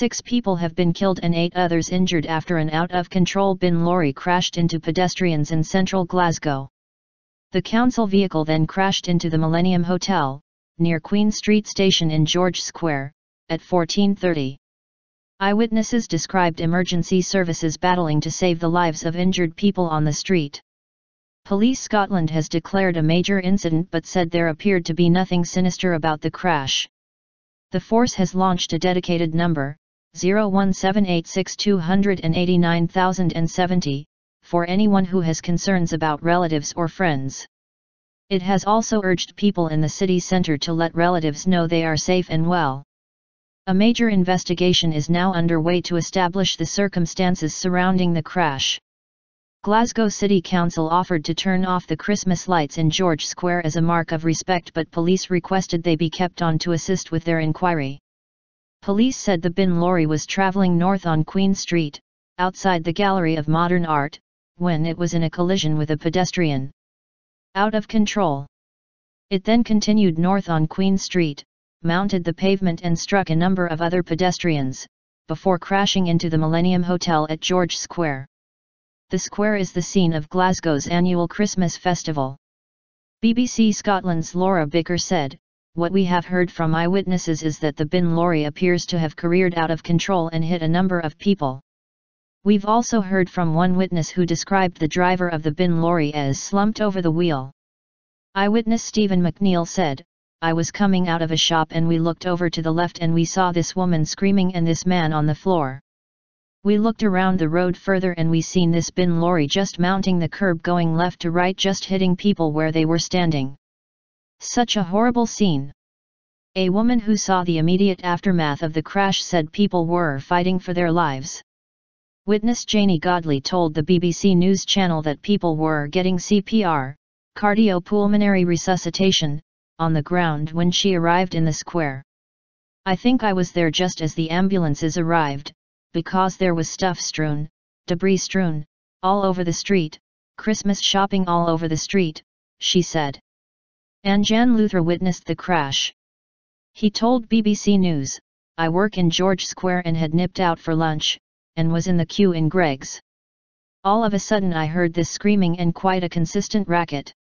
6 people have been killed and 8 others injured after an out-of-control bin lorry crashed into pedestrians in central Glasgow. The council vehicle then crashed into the Millennium Hotel, near Queen Street Station in George Square, at 14:30. Eyewitnesses described emergency services battling to save the lives of injured people on the street. Police Scotland has declared a major incident but said there appeared to be nothing sinister about the crash. The force has launched a dedicated number, 01786289070, for anyone who has concerns about relatives or friends. It has also urged people in the city centre to let relatives know they are safe and well. A major investigation is now underway to establish the circumstances surrounding the crash. Glasgow City Council offered to turn off the Christmas lights in George Square as a mark of respect, but police requested they be kept on to assist with their inquiry. Police said the bin lorry was travelling north on Queen Street, outside the Gallery of Modern Art, when it was in a collision with a pedestrian. Out of control. It then continued north on Queen Street, mounted the pavement and struck a number of other pedestrians, before crashing into the Millennium Hotel at George Square. The square is the scene of Glasgow's annual Christmas festival. BBC Scotland's Laura Bicker said, "What we have heard from eyewitnesses is that the bin lorry appears to have careered out of control and hit a number of people. We've also heard from one witness who described the driver of the bin lorry as slumped over the wheel." Eyewitness Stephen McNeil said, "I was coming out of a shop and we looked over to the left and we saw this woman screaming and this man on the floor. We looked around the road further and we seen this bin lorry just mounting the curb going left to right, just hitting people where they were standing. Such a horrible scene." A woman who saw the immediate aftermath of the crash said people were fighting for their lives. Witness Janie Godley told the BBC News Channel that people were getting CPR, cardiopulmonary resuscitation, on the ground when she arrived in the square. "I think I was there just as the ambulances arrived, because there was stuff strewn, debris strewn, all over the street, Christmas shopping all over the street," she said. And Jan Luther witnessed the crash. He told BBC News, "I work in George Square and had nipped out for lunch, and was in the queue in Greggs. All of a sudden I heard this screaming and quite a consistent racket.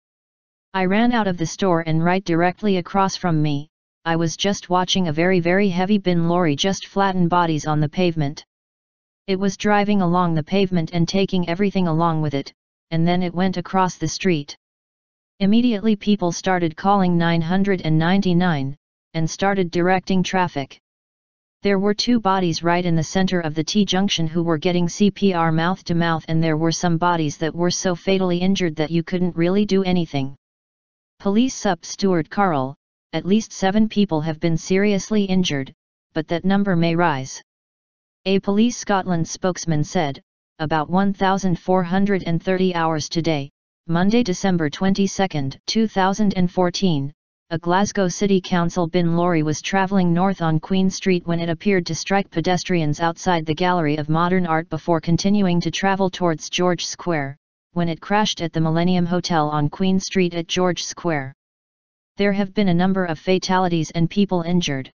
I ran out of the store and right directly across from me, I was just watching a very heavy bin lorry just flatten bodies on the pavement. It was driving along the pavement and taking everything along with it, and then it went across the street. Immediately people started calling 999, and started directing traffic. There were 2 bodies right in the center of the T-junction who were getting CPR mouth to mouth, and there were some bodies that were so fatally injured that you couldn't really do anything." Police Sup Stuart Carroll, "At least 7 people have been seriously injured, but that number may rise." A Police Scotland spokesman said, "About 1,430 hours today, Monday, December 22, 2014, a Glasgow City Council bin lorry was travelling north on Queen Street when it appeared to strike pedestrians outside the Gallery of Modern Art before continuing to travel towards George Square, when it crashed at the Millennium Hotel on Queen Street at George Square. There have been a number of fatalities and people injured.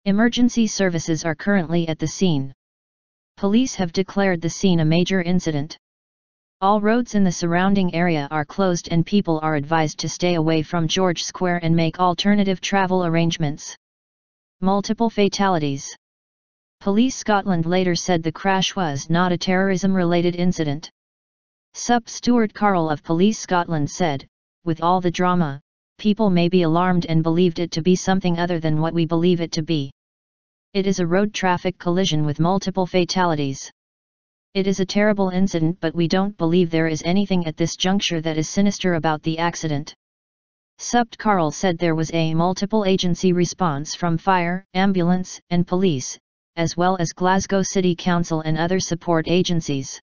Emergency services are currently at the scene. Police have declared the scene a major incident. All roads in the surrounding area are closed and people are advised to stay away from George Square and make alternative travel arrangements." Multiple fatalities. Police Scotland later said the crash was not a terrorism-related incident. Sup Stuart Carroll of Police Scotland said, "With all the drama, people may be alarmed and believed it to be something other than what we believe it to be. It is a road traffic collision with multiple fatalities. It is a terrible incident, but we don't believe there is anything at this juncture that is sinister about the accident." Sup Carroll said there was a multiple agency response from fire, ambulance, and police, as well as Glasgow City Council and other support agencies.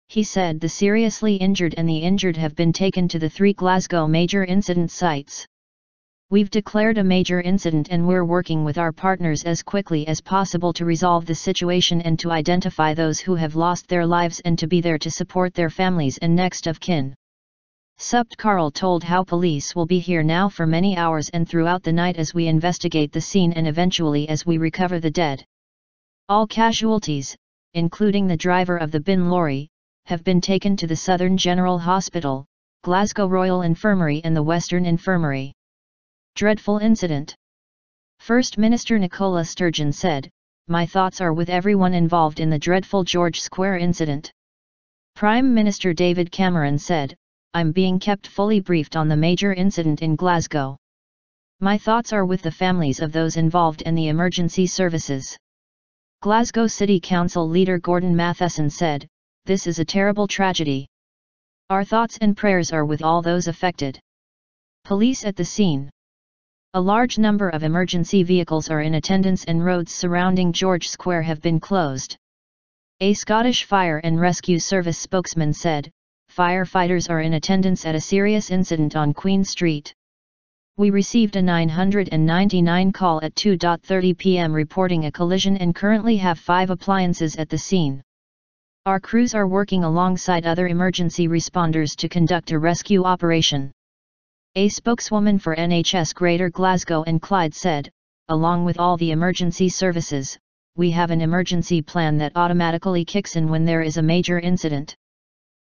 He said the seriously injured and the injured have been taken to the 3 Glasgow major incident sites. "We've declared a major incident and we're working with our partners as quickly as possible to resolve the situation and to identify those who have lost their lives and to be there to support their families and next of kin." Sup Carroll told how police will be here now for many hours and throughout the night as we investigate the scene and eventually as we recover the dead. All casualties, including the driver of the bin lorry, have been taken to the Southern General Hospital, Glasgow Royal Infirmary and the Western Infirmary. Dreadful incident. First Minister Nicola Sturgeon said, "My thoughts are with everyone involved in the dreadful George Square incident." Prime Minister David Cameron said, "I'm being kept fully briefed on the major incident in Glasgow. My thoughts are with the families of those involved and the emergency services." Glasgow City Council leader Gordon Matheson said, "This is a terrible tragedy. Our thoughts and prayers are with all those affected." Police at the scene. A large number of emergency vehicles are in attendance and roads surrounding George Square have been closed. A Scottish Fire and Rescue Service spokesman said, "Firefighters are in attendance at a serious incident on Queen Street. We received a 999 call at 2:30 p.m. reporting a collision and currently have 5 appliances at the scene. Our crews are working alongside other emergency responders to conduct a rescue operation." A spokeswoman for NHS Greater Glasgow and Clyde said, "Along with all the emergency services, we have an emergency plan that automatically kicks in when there is a major incident.